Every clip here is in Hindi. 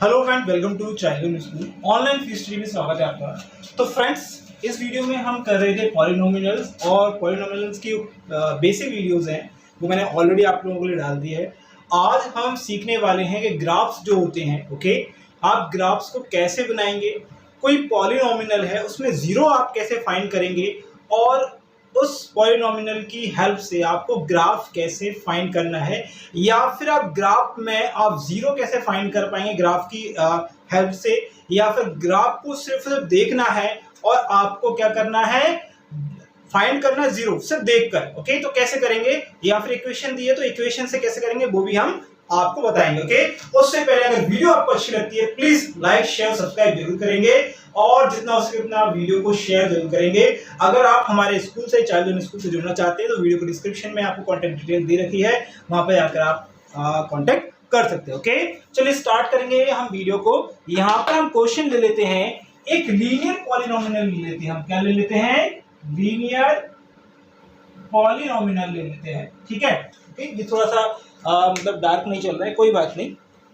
Hello friend, welcome to child school online fees study में स्वागत है आपका। तो फ्रेंड्स, इस वीडियो में हम कर रहे थे पॉलिनोमियल्स और पॉलिनोमियल्स की बेसिक वीडियोस हैं वो मैंने ऑलरेडी आप लोगों के लिए डाल दी है। आज हम सीखने वाले हैं कि ग्राफ्स जो होते हैं, ओके, आप ग्राफ्स को कैसे बनाएंगे, कोई पॉलिनोमियल है उसमें जीरो आप कैसे फाइंड करेंगे और उस पॉलिनोमियल की हेल्प से आपको ग्राफ कैसे फाइंड करना है, या फिर आप ग्राफ में आप जीरो कैसे फाइंड कर पाएंगे ग्राफ की हेल्प से, या फिर ग्राफ को सिर्फ देखना है और आपको क्या करना है, फाइंड करना जीरो सिर्फ देखकर। ओके, तो कैसे करेंगे, या फिर इक्वेशन दी है तो इक्वेशन से कैसे करेंगे वो भी हम आपको बताएंगे। ओके, उससे पहले अगर वीडियो आपको अच्छी लगती है प्लीज लाइक शेयर सब्सक्राइब जरूर करेंगे और जितना हो सके उतना वीडियो को शेयर जरूर करेंगे। अगर आप हमारे स्कूल से चाइल्ड स्कूल से जुड़ना चाहते हैं तो वीडियो को डिस्क्रिप्शन में आपको कॉन्टेक्ट डिटेल दे रखी है, वहां पर जाकर आप कॉन्टेक्ट कर सकते हैं। ओके, चलिए स्टार्ट करेंगे हम वीडियो को। यहाँ पर हम क्वेश्चन ले लेते हैं, एक लीनियर पॉलिनोमियल ले लेते हैं। हम क्या ले लेते हैं, लीनियर पॉलिनोमियल ले लेते हैं। ठीक है, ये थोड़ा सा मतलब डार्क नहीं चल रहा है, कोई बात नहीं,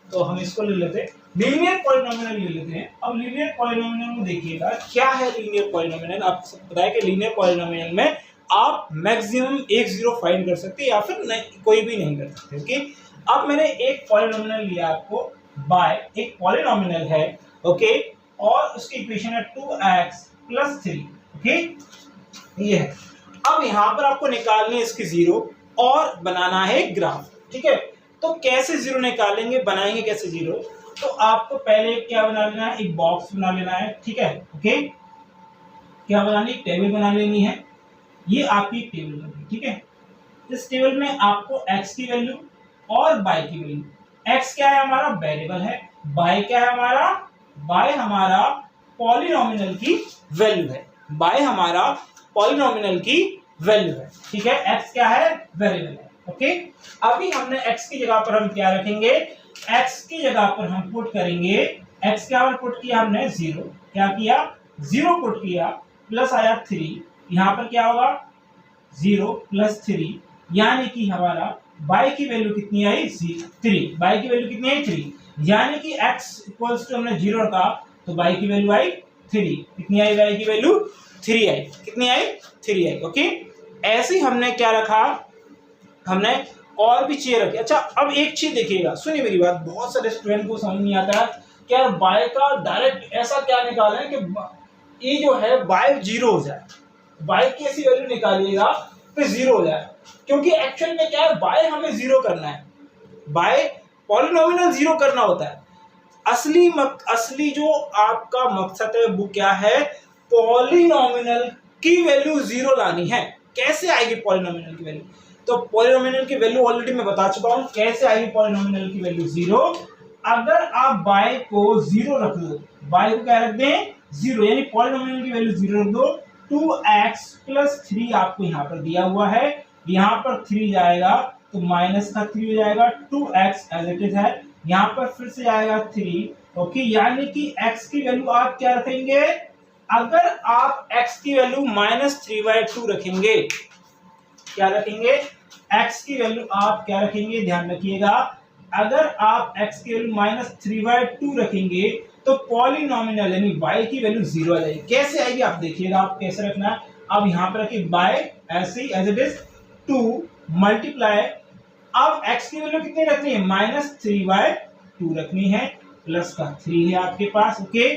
तो हम इसको ले लेते हैं, लीनियर पॉलिनोमियल ले लेते हैं। अब लीनियर पॉलिनोमियल में देखिएगा क्या है लीनियर पॉलिनोमियल। आपको पता है कि लीनियर पॉलिनोमियल में आप मैक्सिमम एक जीरो फाइंड कर सकते हैं या फिर नहीं, कोई भी नहीं कर सकते। ओके, अब मैंने एक पॉलिनोमियल लिया आपको बाय, एक पॉलिनोमियल है, ओके, और उसकी इक्वेशन है 2x + 3। ओके, ये है। अब यहाँ पर आपको निकालनी है इसकी जीरो और बनाना है ग्राफ। ठीक है, तो कैसे जीरो निकालेंगे, बनाएंगे कैसे जीरो, तो आपको पहले क्या बना लेना है, एक बॉक्स बना लेना है। ठीक है, ओके, क्या बनानी, टेबल बना लेनी है। ये आपकी टेबल बनी। ठीक है, इस टेबल में आपको x की वैल्यू और y की वैल्यू, x क्या है हमारा वेरिएबल है, y क्या है हमारा, y हमारा पॉलिनोमियल की वैल्यू है, y हमारा पॉलिनोमियल की वैल्यू है। ठीक है, x क्या है, वेरिएबल है। ओके, अभी हमने x की जगह पर हम क्या रखेंगे, x की जगह पर हम पुट करेंगे, x क्या पुट किया हमने, जीरो, क्या किया, जीरो पुट किया, प्लस आया 3, यहां पर क्या होगा 0 + 3, यानी कि हमारा y की वैल्यू कितनी आई, 3, y की वैल्यू कितनी आई 3, यानी कि x = हमने 0 रखा तो y की वैल्यू आई 3, कितनी आई, y की वैल्यू 3 आई, कितनी आई 3 आई। ओके, ऐसे ही हमने क्या रखा, हमने और भी चीजें रखी। अच्छा, अब एक चीज देखिएगा, सुनिए मेरी बात, बहुत सारे स्टूडेंट को समझ नहीं आता है क्या y का डायरेक्ट ऐसा क्या निकालें कि ये जो है y जीरो हो जाए, y की ऐसी वैल्यू निकालिएगा फिर जीरो हो जाए, क्योंकि एक्चुअल में क्या है, y हमें जीरो करना है, y पॉलिनोमियल जीरो करना होता है। असली जो आपका मकसद है वो क्या है, पॉलिनोमियल की वैल्यू जीरो लानी है। कैसे आएगी पॉलिनोमियल की वैल्यू, तो पॉलिनोमियल की वैल्यू ऑलरेडी मैं बता चुका हूं कैसे आएगी पॉलिनोमियल की वैल्यू जीरो। अगर आप y को जीरो रख दो, y को क्या रख दें, जीरो, यानी पॉलिनोमियल की वैल्यू जीरो रख दो, 2x + 3 आपको यहाँ पर दिया हुआ है, यहाँ पर 3 जाएगा तो माइनस का 3 हो जाएगा, 2x एज इट इज है, यहाँ पर फिर से आएगा 3। ओके, यानी कि x की वैल्यू आप क्या रखेंगे, अगर आप x की वैल्यू -3/2 रखेंगे, क्या रखेंगे, x की वैल्यू आप क्या रखेंगे, ध्यान रखिएगा, अगर आप x की वैल्यू -3/2 रखेंगे तो पॉलिनोमियल यानी y की वैल्यू जीरो आ जाएगी। कैसे आएगी आप देखिएगा, आप कैसे रखना है, अब यहाँ पर रखिए y ऐसे ही एज इट इज 2 मल्टीप्लाई, अब x की वैल्यू कितनी रखनी है, -3/2 रखनी है, प्लस का 3 है आपके पास। ओके,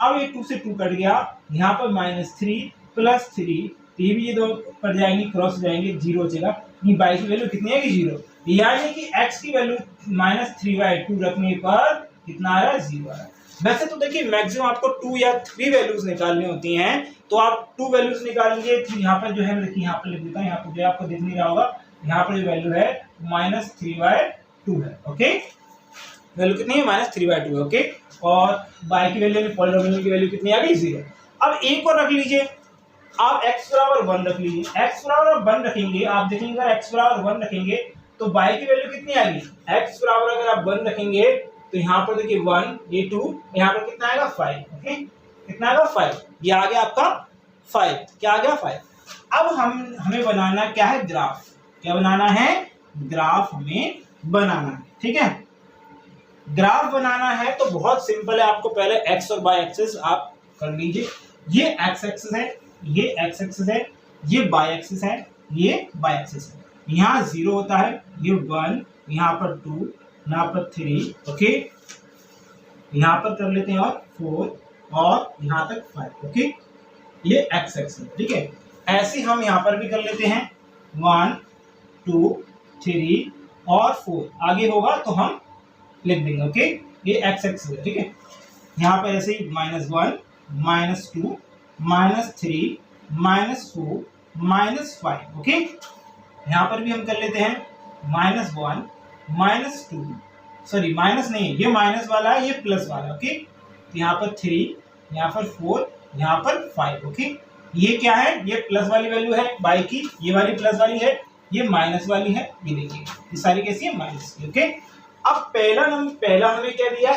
अब ये 2 से 2 कट गया, यहाँ पर -3 + 3, ये भी ये दो कट जाएंगे, क्रॉस जाएंगे, जीरो बचेगा, ये y की वैल्यू कितनी है, जीरो, यानी कि x की वैल्यू -3/2 रखने पर कितना आ रहा है, जीरो आ रहा है। वैसे तो देखिए मैक्सिमम आपको 2 या 3 वैल्यूज निकालनी होती हैं, तो आप 2 वैल्यूज निकालेंगे, यहाँ पर जो है देखिए, यहाँ पर लिख देता हूँ, यहाँ पर जो आपको दिख नहीं रहा होगा, यहाँ पर जो वैल्यू है -3/2 है। ओके, वैल्यू कितनी है, -3/2 है। ओके, और y की वैल्यू पॉलिनोमियल की वैल्यू कितनी आ गई, जीरो। अब एक और रख लीजिए, आप x = 1 रख लीजिए, x = 1 रखेंगे, आप देखेंगे अगर x = 1 रखेंगे तो y की वैल्यू कितनी आएगी, x = अगर आप 1 रखेंगे तो यहाँ पर देखिए 1, ये 2, यहाँ पर कितना आएगा 5। ओके, कितना आएगा 5, ये आ गया आपका 5, क्या आ गया 5। अब हमें बनाना क्या है, ग्राफ, क्या बनाना है, ग्राफ हमें बनाना है। ठीक है, ग्राफ बनाना है तो बहुत सिंपल है, आपको पहले एक्स और वाई एक्सिस आप कर लीजिए। ये एक्स एक्सिस है, ये एक्स एक्सिस है, ये वाई एक्सिस है, ये वाई एक्सिस है। यहाँ 0 होता है, ये 1, यहाँ पर 2, यहाँ पर 3, ओके, यहाँ पर कर लेते हैं और 4 और यहाँ तक 5, ओके, ये एक्स एक्सिस, ठीक है। ऐसे हम यहाँ पर भी कर लेते हैं 1 2 3 और 4, आगे होगा तो हम लिख देंगे, ओके। ये एक्स एक्सिस है, ठीक है। यहाँ पर ऐसे ही -1 -2 -3 -4 -5, ओके। यहाँ पर भी हम कर लेते हैं -1 -2, सॉरी माइनस नहीं, ये माइनस वाला है, ये प्लस वाला है, ओके। यहाँ पर 3, यहाँ पर 4, यहाँ पर 5, ओके। ये क्या है, ये प्लस वाली वैल्यू है बाई की, ये वाली प्लस वाली है, ये माइनस वाली है, ये देखिए ये सारी कैसी है, माइनस की, ओके। अब पहला हमें क्या दिया,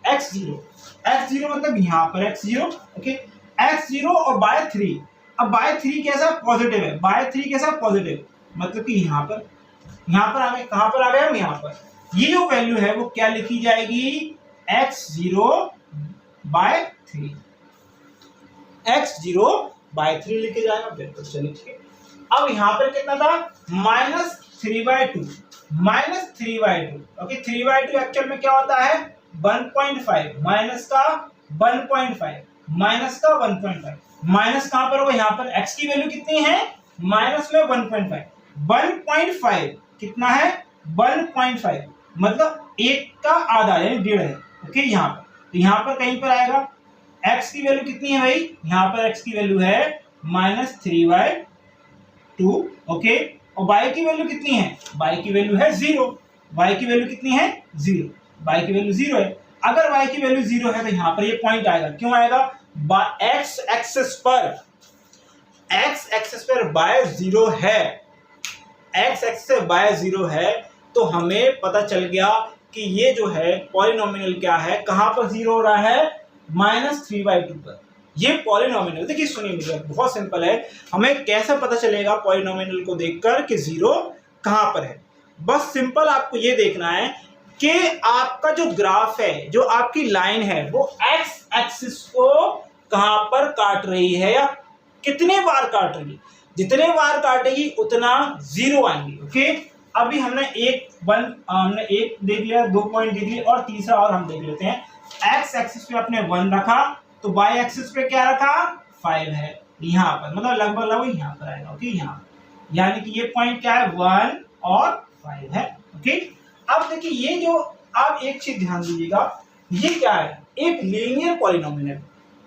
x0 मतलब यहाँ पर x0, ओके, x0 और बाय 3। अब बाय 3 कैसा, पॉजिटिव है, बाय 3 कैसा, पॉजिटिव, मतलब कि यहाँ पर आ गए, कहाँ पर आ गए हम, यहाँ पर। ये जो वैल्यू है वो क्या लिखी जाएगी, x0 बाय 3, x0 बाय 3 लिखे जाएगा, बिल्कुल चलिए, ठीक है। अब यहाँ पर कितना था, -3/2, ओके। 3/2 एक्चुअल में क्या होता है, 1.5, माइनस का 1.5, माइनस का 1.5, माइनस कहां पर होगा, यहाँ पर x की वैल्यू कितनी है, माइनस में 1.5 कितना है, 1.5 मतलब 1 का आधा है, 1.5 है, ओके। यहाँ पर तो यहाँ पर कहीं पर आएगा, x की वैल्यू कितनी है भाई, यहाँ पर x की वैल्यू है -3/2, ओके। और y की वैल्यू कितनी है, y की वैल्यू है 0, y की वैल्यू कितनी है, 0, y की वैल्यू 0 है। अगर y की वैल्यू 0 है तो यहाँ पर ये पॉइंट आएगा, क्यों आएगा, x एक्सिस पर y 0 है, x एक्सिस से y 0 है, तो हमें पता चल गया कि ये जो है पॉलिनोमियल क्या है, कहां पर 0 हो रहा है, -3/2 पर। ये पॉलिनोमियल, देखिए सुनिए मुझे, बहुत सिंपल है, हमें कैसे पता चलेगा पॉलिनोमियल को देखकर कि 0 कहां पर है। बस सिंपल आपको ये देखना है कि आपका जो ग्राफ है, जो आपकी लाइन है, वो एक्स एक्सिस को कहां पर काट रही है या कितने बार काट रही है। जितने बार काटेगी उतना 0 आएंगे, ओके। अभी हमने एक देख लिया, 2 पॉइंट देख लिए, और तीसरा और हम देख लेते हैं। एक्स एक्सिस पे आपने 1 रखा, तो वाई एक्सिस पे क्या रखा, 5 है, यहाँ पर मतलब लगभग यहाँ पर आएगा, ओके। यहाँ यानी कि ये पॉइंट क्या है, 1 और 5 है, ओके। अब देखिए ये जो, आप एक चीज ध्यान दीजिएगा, ये क्या है, एक लीनियर पॉलिनोमियल।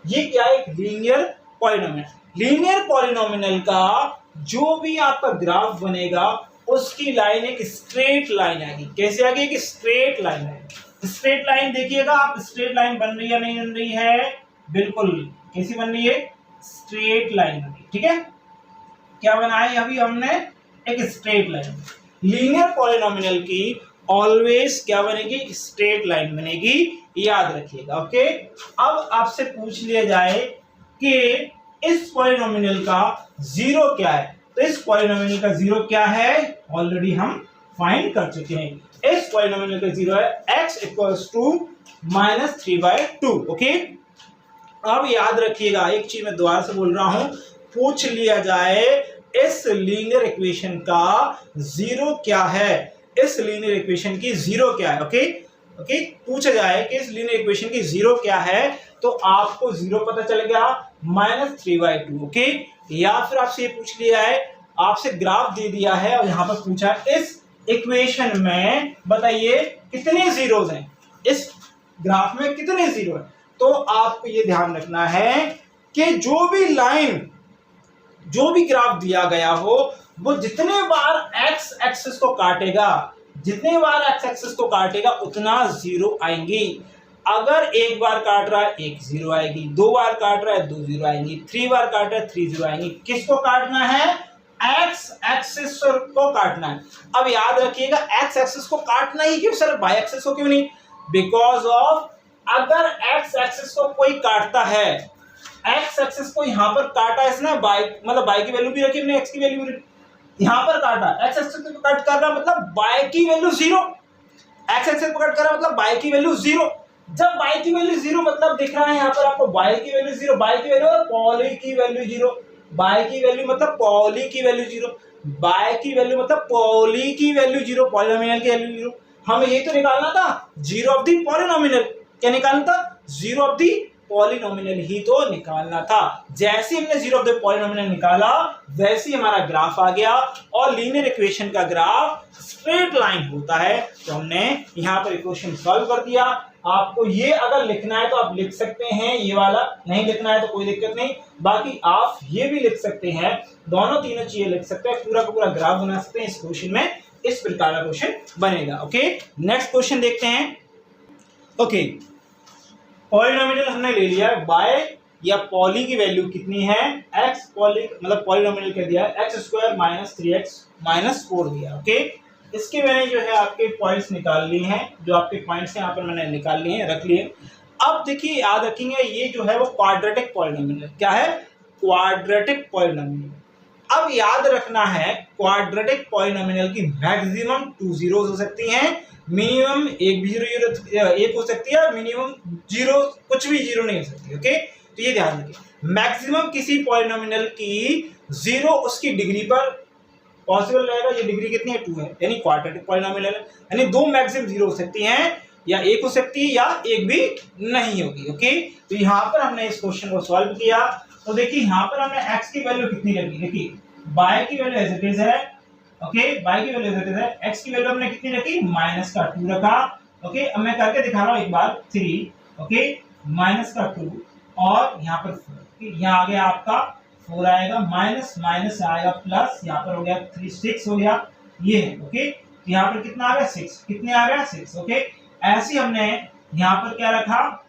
ये क्या है, एक लीनियर पॉलिनोमियल। लीनियर पॉलिनोमियल का जो भी आपका ग्राफ बनेगा, उसकी लाइन एक स्ट्रेट लाइन आएगी। कैसे आएगी, एक स्ट्रेट लाइन आएगी। स्ट्रेट लाइन देखिएगा आप, स्ट्रेट लाइन बन रही है नहीं बन रही है, बिल्कुल कैसी बन रही है, स्ट्रेट लाइन बनी, ठीक है। क्या बनाया अभी हमने, एक स्ट्रेट लाइन। लीनियर पॉलिनोमियल की ऑलवेज क्या बनेगी, स्ट्रेट लाइन बनेगी, याद रखिएगा, ओके। अब आपसे पूछ लिया जाए कि इस पॉलिनोमियल का 0 क्या है, तो इस पॉलिनोमियल का 0 क्या है, ऑलरेडी हम फाइंड कर चुके हैं। इस पॉलिनोमियल का 0 है x = -3/2, ओके। अब याद रखिएगा, एक चीज मैं दोबारा से बोल रहा हूं, पूछ लिया जाए इस लीनियर इक्वेशन का 0 क्या है, इस लीनियर इक्वेशन की 0 क्या है, ओके। पूछा जाए कि इस लीनियर इक्वेशन की 0 क्या है, तो आपको 0 पता चल गया, -3/2, ओके। या फिर आपसे ये पूछ लिया है, आपसे ग्राफ दे दिया है और यहाँ पर पूछा इस इक्वेशन में बताइए कितने जीरोस हैं, इस ग्राफ में कितने 0 है, तो आपको ये ध्यान रखना है कि जो भी लाइन, जो भी ग्राफ दिया गया हो, वो जितने बार एक्स एक्सिस को काटेगा, जितने बार एक्स एक्सिस को काटेगा उतना 0 आएंगी। अगर एक बार काट रहा है 1 0 आएगी, 2 बार काट रहा है 2 0 आएंगी, 3 बार काट रहा है 3 0 आएंगी। किसको काटना है, एक्स एक्सिस को काटना है। अब याद रखिएगा, एक्स एक्सिस को काटना ही क्यों सर, वाई एक्सिस को क्यों नहीं, बिकॉज ऑफ अगर एक्स एक्सिस को कोई काटता है, एक्स एक्सिस को यहाँ पर काटा इसने, बाई मतलब बाई की वैल्यू भी रखी हमने, एक्स की वैल्यू भी यहाँ पर काटा, एक्स एक्सिस को कट करना मतलब बाई की वैल्यू 0, एक्स एक्सेस पकड़ कर मतलब बाय की वैल्यू 0। जब बाय की वैल्यू 0 मतलब दिख रहा है यहाँ पर आपको बाय की वैल्यू 0, बाय की वैल्यू पॉली की वैल्यू 0, बाय की वैल्यू मतलब पॉली की वैल्यू 0, बाय की वैल्यू मतलब पॉली की वैल्यू 0, पॉलिनोमियल की वैल्यू 0। हमें ये तो निकालना था जीरो ऑफ दी पॉलिनोमियल। क्या निकालना था? जीरो ऑफ दी पॉलिनोमियल ही तो निकालना था। जैसे हमने जीरो ऑफ द पॉलिनोमियल निकाला वैसे ही हमारा ग्राफ आ गया, और लीनियर इक्वेशन का ग्राफ स्ट्रेट लाइन होता है। तो हमने यहाँ पर इक्वेशन सॉल्व कर दिया। आपको ये अगर लिखना है तो आप लिख सकते हैं, ये वाला नहीं लिखना है तो कोई दिक्कत नहीं, बाकी आप ये भी लिख सकते हैं, दोनों तीनों चीजें लिख सकते हैं, पूरा का पूरा ग्राफ बना सकते हैं इस क्वेश्चन में। इस प्रकार का क्वेश्चन बनेगा। ओके, नेक्स्ट क्वेश्चन देखते हैं। ओके, पॉलिनोमियल हमने ले लिया है, बाय या पॉली की वैल्यू कितनी है? एक्स, पॉली मतलब पॉलिनोमियल कह दिया x square minus 3x minus 4 दिया। ओके, इसके मैंने जो है आपके पॉइंट्स निकाल लिए हैं, जो आपके पॉइंट्स यहाँ पर मैंने निकाल लिए हैं, रख लिए। अब देखिए याद रखेंगे ये जो है वो क्वाड्रेटिक पॉलिनोमियल है। क्या है? Quadratic polynomial. अब याद रखना है क्वाड्रेटिक पॉलिनोमियल की मैक्सिमम 2 जीरोस हो सकती हैं, मिनिमम एक भी जीरो एक हो सकती है, मिनिमम जीरो कुछ भी जीरो नहीं हो सकती। ओके, तो ये ध्यान रखिए, मैक्सिमम किसी पॉलिनोमियल की जीरो उसकी डिग्री पर पॉसिबल रहेगा। ये डिग्री कितनी है? 2 है, यानी क्वाड्रेटिक पॉलिनोमियल है, यानी दो मैक्सिमम जीरो हो सकती हैं, या एक हो सकती है या एक भी नहीं होगी। ओके, तो यहाँ पर हमने इस क्वेश्चन को सॉल्व किया। तो देखिए यहाँ पर हमने x की वैल्यू कितनी रखी, देखिए y की वैल्यू एज इट इज है। ओके, y की वैल्यू एज इट इज है, x की वैल्यू हमने कितनी रखी? माइनस का 2 रखा। ओके, अब मैं करके दिखा रहा हूँ एक बार, 3 ओके माइनस का 2 और यहाँ पर 4, यहाँ आ गया आपका 4 आएगा, माइनस माइनस आएगा प्लस, यहाँ पर हो गया 3 6 हो गया ये है। ओके, यहाँ पर कितना आ गया? 6, कितने आ गया? 6। ओके, ऐसे हमने यहाँ पर क्या रखा?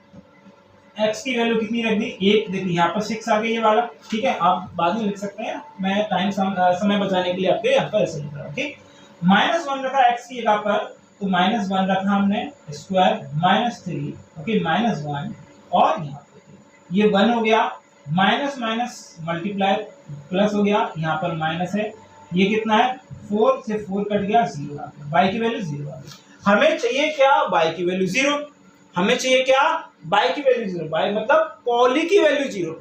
x की वैल्यू कितनी रख दी? 1। देखिए यहाँ पर 6 आ गया ये वाला, ठीक है, आप बाद में लिख सकते हैं, मैं टाइम समय बचाने के लिए आपके यहाँ पर ऐसे लिख रहा हूँ। ओके, -1 रखा x की जगह पर, तो -1 रखा हमने स्क्वायर, -3 ओके -1 और यहाँ पर ये 1 हो गया, माइनस माइनस मल्टीप्लाई प्लस हो गया, यहाँ पर माइनस है, ये कितना है? 4 से 4 कट गया, 0 आ गया, y की वैल्यू 0 आ गई। हमें चाहिए क्या? y की वैल्यू 0। हमें चाहिए क्या? y की वैल्यू 0। y मतलब पॉली की वैल्यू 0,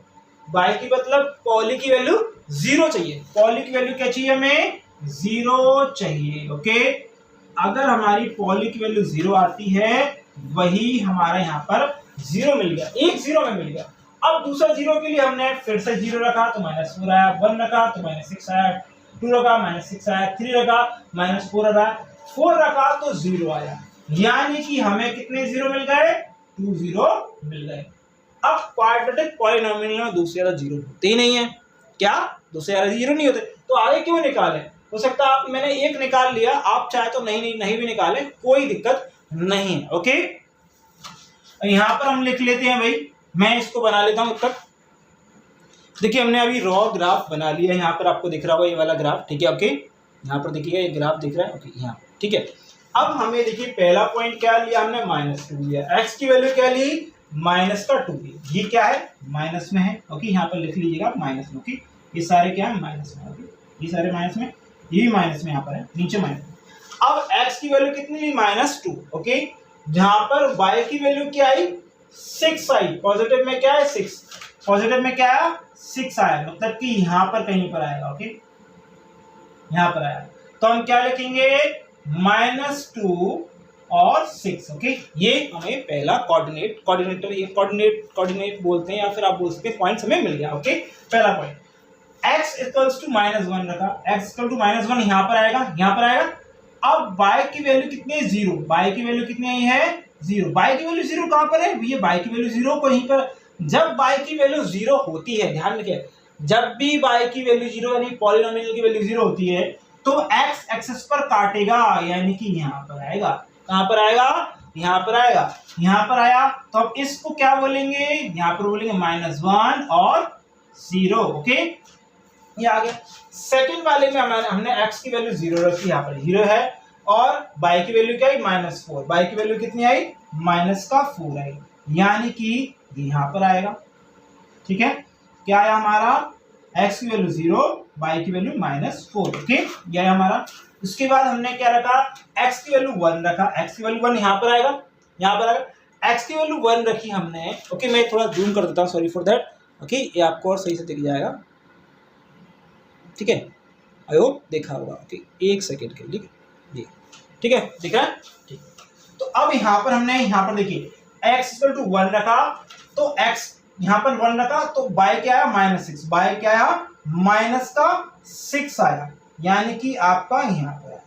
y की मतलब पॉली की वैल्यू 0 चाहिए। पॉली की वैल्यू क्या चाहिए? हमें 0 चाहिए। ओके, अगर हमारी पॉली की वैल्यू 0 आती है, वही हमारा यहाँ पर 0 मिल गया, एक 0 में मिल गया। अब दूसरा 0 के लिए हमने फिर से 0 रखा तो -4 आया, 1 रखा तो -6 आया, 2 रखा -6 आया, 3 रखा -4 आया, 4 रखा तो 0 आया, यानी कि हमें कितने 0 मिल गए? 2 0 मिल गए। अब क्वाड्रेटिक पॉलिनोमियल में 2 से ज्यादा 0 होते ही नहीं है। क्या? 2 से ज्यादा 0 नहीं होते, तो आगे क्यों निकाले? हो सकता है आप, मैंने एक निकाल लिया, आप चाहे तो नहीं भी निकाले, कोई दिक्कत नहीं है। ओके, यहाँ पर हम लिख लेते हैं भाई, मैं इसको बना लेता हूँ तब। देखिए हमने अभी रॉ ग्राफ बना लिया है, यहाँ पर आपको दिख रहा होगा ये वाला ग्राफ, ठीक है। ओके, यहाँ पर देखिएगा ये ग्राफ दिख रहा है। ओके, यहाँ ठीक है। अब हमें देखिए पहला पॉइंट क्या लिया हमने? -2 लिया। x की वैल्यू क्या ली? -2 ली। ये क्या है? माइनस में है। ओके, यहाँ पर लिख लीजिएगा माइनस में। ओके, ये सारे क्या है? माइनस में। ओके, ये सारे माइनस में, ये भी माइनस में यहाँ पर है, नीचे माइनस। अब x की वैल्यू कितनी ली? -2। ओके, जहां पर y की वैल्यू क्या आई? 6 आई। पॉजिटिव में क्या है? 6। पॉजिटिव में क्या आया? 6 आया, मतलब कि यहाँ पर कहीं पर आएगा। ओके, यहाँ पर आया, तो हम क्या लिखेंगे? -2 और 6। ओके, ये हमें पहला कोऑर्डिनेट बोलते हैं, या फिर आप बोल सकते हैं पॉइंट हमें मिल गया। ओके, पहला पॉइंट x इक्वल्स टू -1 रखा, x इक्वल टू -1 यहाँ पर आएगा, यहाँ पर आएगा। अब y की वैल्यू कितनी है? 0। y की वैल्यू कितनी आई है? 0। y की वैल्यू 0 कहाँ पर है? ये y की वैल्यू 0 को यहीं पर, जब y की वैल्यू 0 होती है, ध्यान रखिए, जब भी y की वैल्यू 0 यानी पॉलिनोमियल की वैल्यू 0 होती है, तो x एक्सिस पर काटेगा, यानी कि यहाँ पर आएगा। कहाँ पर आएगा? यहाँ पर आएगा। यहाँ पर आया तो अब इसको क्या बोलेंगे? यहाँ पर बोलेंगे -1 और 0। ओके, ये आ गया। सेकंड वाले में हमने x की वैल्यू 0 रखी, यहाँ पर 0 है, और y की वैल्यू क्या आई? -4। y की वैल्यू कितनी आई? -4 आई, यानी कि यहाँ पर आएगा। ठीक है, क्या आया हमारा? x की वैल्यू 0, y की वैल्यू -4। ओके, यह है हमारा। उसके बाद हमने क्या रखा, x की वैल्यू 1 रखा, x की वैल्यू 1 यहाँ पर आएगा, यहाँ पर आएगा, x की वैल्यू 1 रखी हमने। ओके, मैं थोड़ा जूम कर देता हूँ, सॉरी फॉर दैट। ओके, ये आपको और सही से दिख जाएगा, ठीक है, आई होप देखा होगा। ओके, एक सेकेंड के लिए जी, ठीक है, दिख रहा है, ठीक। तो अब यहाँ पर हमने यहाँ पर देखिए x इक्वल टू 1 रखा, तो x यहाँ पर 1 रखा, तो बाय क्या आया -6, बाय क्या आया -6 आया, यानी कि आपका यहाँ पर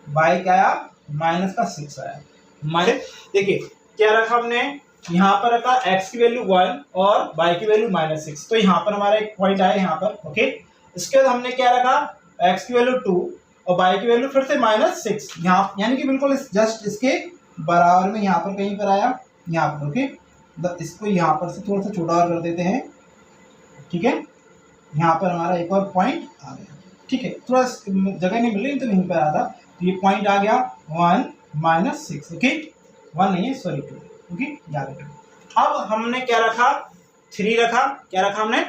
बाय क्या आया -6 आया। माइनस देखिए क्या रखा हमने, यहाँ पर रखा x की वैल्यू 1 और y की वैल्यू -6, तो यहाँ पर हमारा एक पॉइंट आया यहाँ पर। ओके, इसके बाद हमने क्या रखा, x की वैल्यू 2 और y की वैल्यू फिर से -6, यहाँ यानी कि बिल्कुल जस्ट इसके बराबर में यहाँ पर कहीं पर आया, यहाँ पर। ओके, इसको यहाँ पर से थोड़ा सा छोटा और कर देते हैं, ठीक है, यहाँ पर हमारा एक और पॉइंट आ गया, ठीक है, थोड़ा जगह नहीं मिल रही तो नहीं पर आ था, तो ये पॉइंट आ गया 1 -6। ओके, 1 नहीं है, सॉरी 2। ओके, याद रखना। अब हमने क्या रखा, 3 रखा, क्या रखा हमने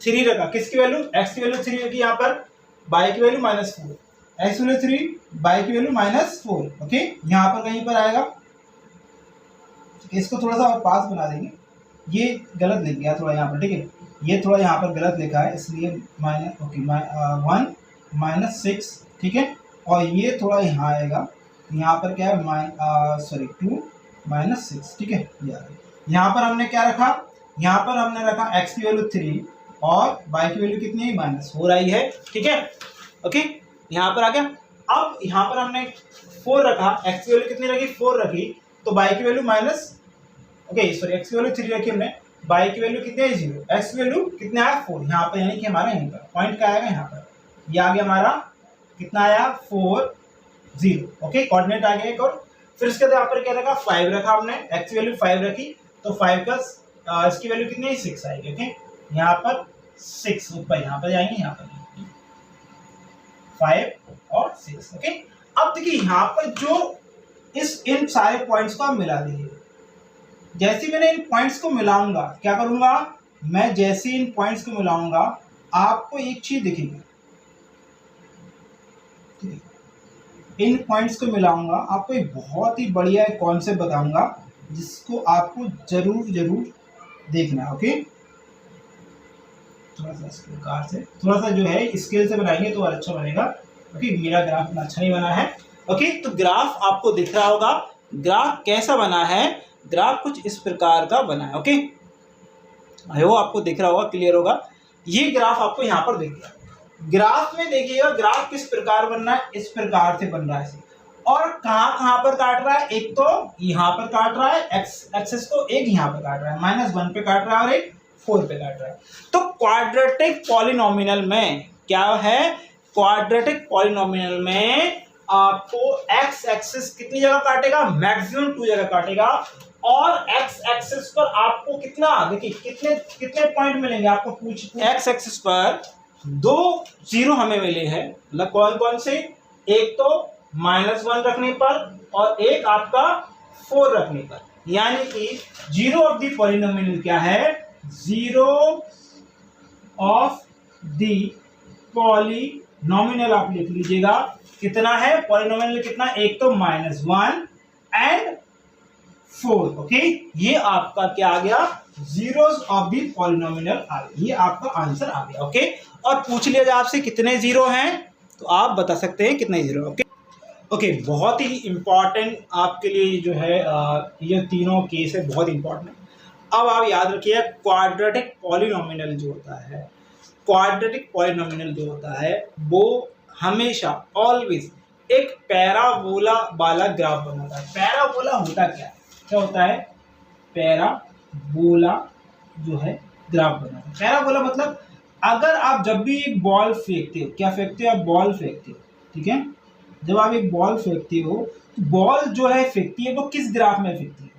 3 रखा, किसकी वैल्यू, x की वैल्यू 3 रखी, यहाँ पर y की वैल्यू -4, x की वैल्यू 3, y की वैल्यू -4। ओके, यहाँ पर कहीं पर आएगा, इसको थोड़ा सा और पास बना देंगे, ये गलत लिख गया थोड़ा यहाँ पर, ठीक है, ये थोड़ा यहाँ पर गलत लिखा है, इसलिए -1 -6, ठीक है, और ये थोड़ा यहाँ आएगा, यहाँ पर क्या है 2 -6, ठीक है। यहाँ पर हमने क्या रखा, यहाँ पर हमने रखा x की वैल्यू 3 और y की वैल्यू कितनी है -4 आई है, ठीक है। ओके, यहाँ पर आ गया। अब यहाँ पर हमने 4 रखा, x की वैल्यू कितनी रखी, 4 रखी, तो y की वैल्यू x की वैल्यू 3 रखी हमने, y की वैल्यू कितनी है 0, x की वैल्यू कितना है 4, यहाँ पर यानी कि हमारा यहीं पर पॉइंट क्या आएगा, यहाँ पर ये आ गया हमारा कितना आया 4 0। ओके, कोऑर्डिनेट आ गया एक और। फिर इसके बाद यहाँ पर क्या रखा, 5 रखा हमने, x की वैल्यू 5 रखी, तो 5 प्लस इसकी वैल्यू कितनी है 6 आएगी। ओके, यहाँ पर 6 ऊपर, यहाँ पर जाएंगे, यहाँ पर 5 और 6। ओके, अब देखिए यहाँ पर जो इन सारे पॉइंट्स को आप मिला दीजिए, जैसे मैंने इन पॉइंट्स को मिलाऊंगा, क्या करूंगा मैं, जैसे इन पॉइंट्स को मिलाऊंगा आपको एक चीज दिखेगी, इन पॉइंट्स को मिलाऊंगा आपको एक बहुत ही बढ़िया कॉन्सेप्ट बताऊंगा, जिसको आपको जरूर देखना। ओके, थोड़ा सा कार से थोड़ा सा जो है स्केल से बनाएंगे तो और अच्छा बनेगा। ओके, मेरा ग्राफ इतना अच्छा नहीं बना है। ओके, तो ग्राफ आपको दिख रहा होगा, ग्राफ कैसा बना है, ग्राफ कुछ इस प्रकार का बना है। ओके, आई होप आपको दिख रहा होगा, क्लियर होगा। ये ग्राफ आपको यहाँ पर दिख गया। ग्राफ में देखिएगा ग्राफ किस प्रकार बन रहा है, इस प्रकार से बन रहा है, और कहाँ पर काट रहा है, एक तो यहाँ पर काट रहा है एक्स एक्सिस को, एक यहाँ पर काट रहा है -1 पे काट रहा है और एक 4 पे काट रहा है। तो क्वाड्रेटिक पॉलिनोमियल में क्या है, क्वाड्रेटिक पॉलिनोमियल में आपको एक्स एक्सिस कितनी जगह काटेगा, मैक्सिमम 2 जगह काटेगा, और एक्स एक्सिस पर आपको कितना, देखिए कितने पॉइंट मिलेंगे आपको, एक्स एक्सिस पर 2 0 हमें मिले हैं, मतलब कौन कौन से, एक तो -1 रखने पर और एक आपका 4 रखने पर, यानी कि 0 ऑफ द पॉलिनोमियल क्या है, 0 ऑफ द पॉलिनोमियल आप लिख लीजिएगा, कितना है पॉलिनोमियल कितना, एक तो -1 एंड 4। ओके, ये आपका क्या आ गया, जीरोस ऑफ द पॉलिनोमियल आ गया, ये आपका आंसर आ गया। ओके, और पूछ लिया जाए आपसे कितने जीरो हैं, तो आप बता सकते हैं कितने जीरो। ओके ओके, बहुत ही इंपॉर्टेंट आपके लिए जो है ये तीनों केस है, बहुत इंपॉर्टेंट है। अब आप याद रखिए, क्वाड्रेटिक पॉलिनोमियल जो होता है, क्वाड्रेटिक पॉलिनोमियल जो होता है वो हमेशा ऑलवेज एक पैराबोला वाला ग्राफ बनाता है। पैराबोला होता क्या होता है, पैराबोला जो है ग्राफ बनाता है। पैराबोला मतलब अगर आप जब भी एक बॉल फेंकते हो, क्या फेंकते हो आप, बॉल फेंकते हो, ठीक है, जब आप एक बॉल फेंकते हो तो बॉल जो है फेंकती है वो किस ग्राफ में फेंकती है,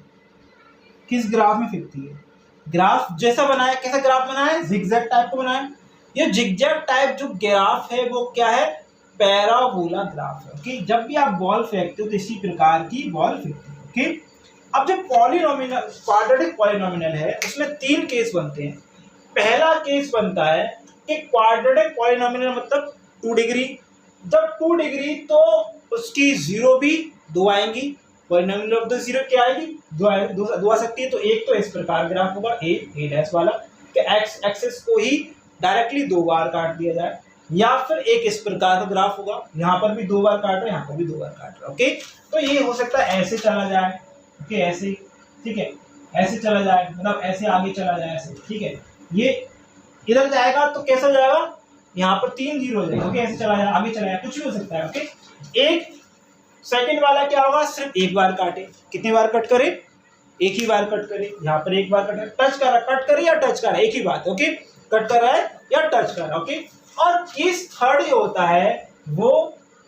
किस ग्राफ में फेंकती है, ग्राफ जैसा बनाया, कैसा ग्राफ बनाया है, जिगजैग टाइप को बनाया। ये जिगजैग टाइप जो ग्राफ है वो क्या है, पैराबोला ग्राफ है। ओके, जब भी आप बॉल फेंकते हो तो इसी प्रकार की बॉल फेंकते हो। ओके, अब जो पॉलिनोमियल क्वाड्रेटिक पॉलिनोमियल है उसमें 3 केस बनते हैं। पहला केस बनता है कि क्वाड्रेटिक पॉलिनोमियल मतलब 2 डिग्री, जब 2 डिग्री तो उसकी 0 भी 2 आएंगी, पॉलिनोमियल ऑफ द 0 क्या आएगी, 2 आ सकती है। तो एक तो इस प्रकार ग्राफ होगा ए डैश वाला कि एक्स एक्सिस को ही डायरेक्टली 2 बार काट दिया जाए, या फिर एक इस प्रकार का ग्राफ होगा, यहाँ पर भी 2 बार काट रहा है, यहाँ पर भी 2 बार काट रहा है। ओके, तो ये हो सकता है ऐसे चला जाए, ओके ऐसे, ठीक है, ऐसे चला जाए, मतलब ऐसे आगे चला जाए ऐसे, ठीक है। ये इधर जाएगा तो कैसा हो जाएगा, यहाँ पर 3 0 हो जाएगा। ओके, ऐसे चला जाए, आगे चला जाए, कुछ भी हो सकता है। ओके, एक सेकंड वाला क्या होगा, सिर्फ एक बार काटे, कितने बार कट करे, एक ही बार कट करे, यहाँ पर एक बार कट, टच कर रहा, कट करे या टच कर रहा है, एक ही बात। ओके, कट कर रहा है या टच कर रहा है। ओके, और केस थर्ड ये होता है वो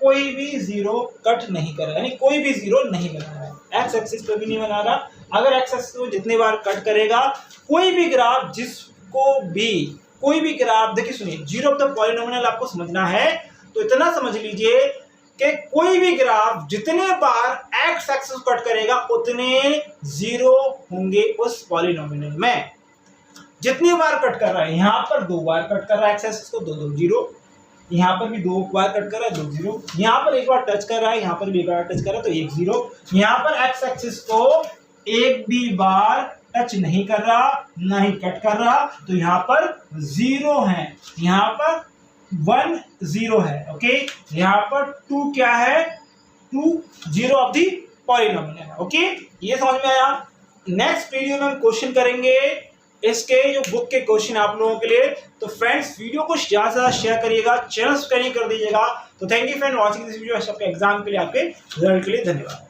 कोई भी 0 कट नहीं कर रहा, यानी कोई भी 0 नहीं बना रहा है, एक्स एक्सिस पे भी नहीं बना रहा। अगर एक्स एक्सिस को जितने बार कट करेगा, कोई भी ग्राफ जिसको भी, कोई भी ग्राफ, देखिए सुनिए, 0 ऑफ द पॉलिनोमियल आपको समझना है तो इतना समझ लीजिए कि कोई भी ग्राफ जितने बार एक्स एक्सिस कट करेगा उतने 0 होंगे उस पॉलिनोमियल में। जितनी बार कट कर रहा है, यहाँ पर 2 बार कट कर रहा है एक्स एक्सिस को, 2 2 0, यहाँ पर भी 2 बार कट कर रहा है, 2 0, यहाँ पर एक बार टच कर रहा है, यहाँ पर भी एक बार टच कर रहा है, तो 1 0, यहाँ पर एक्स एक्सिस को एक भी बार टच नहीं कर रहा, ना ही कट कर रहा, तो यहाँ पर 0 है, यहाँ पर 1 0 है। ओके, यहाँ पर 2 क्या है, 2 0 ऑफ दी पॉलिनोमियल। ओके, ये समझ में आया। नेक्स्ट वीडियो में हम क्वेश्चन करेंगे इसके, जो बुक के क्वेश्चन आप लोगों के लिए। तो फ्रेंड्स, वीडियो को ज्यादा से ज्यादा शेयर करिएगा, चैनल सब्सक्राइब कर दीजिएगा। तो thank you friend watching this video. आपके एग्जाम के लिए, आपके रिजल्ट के लिए धन्यवाद।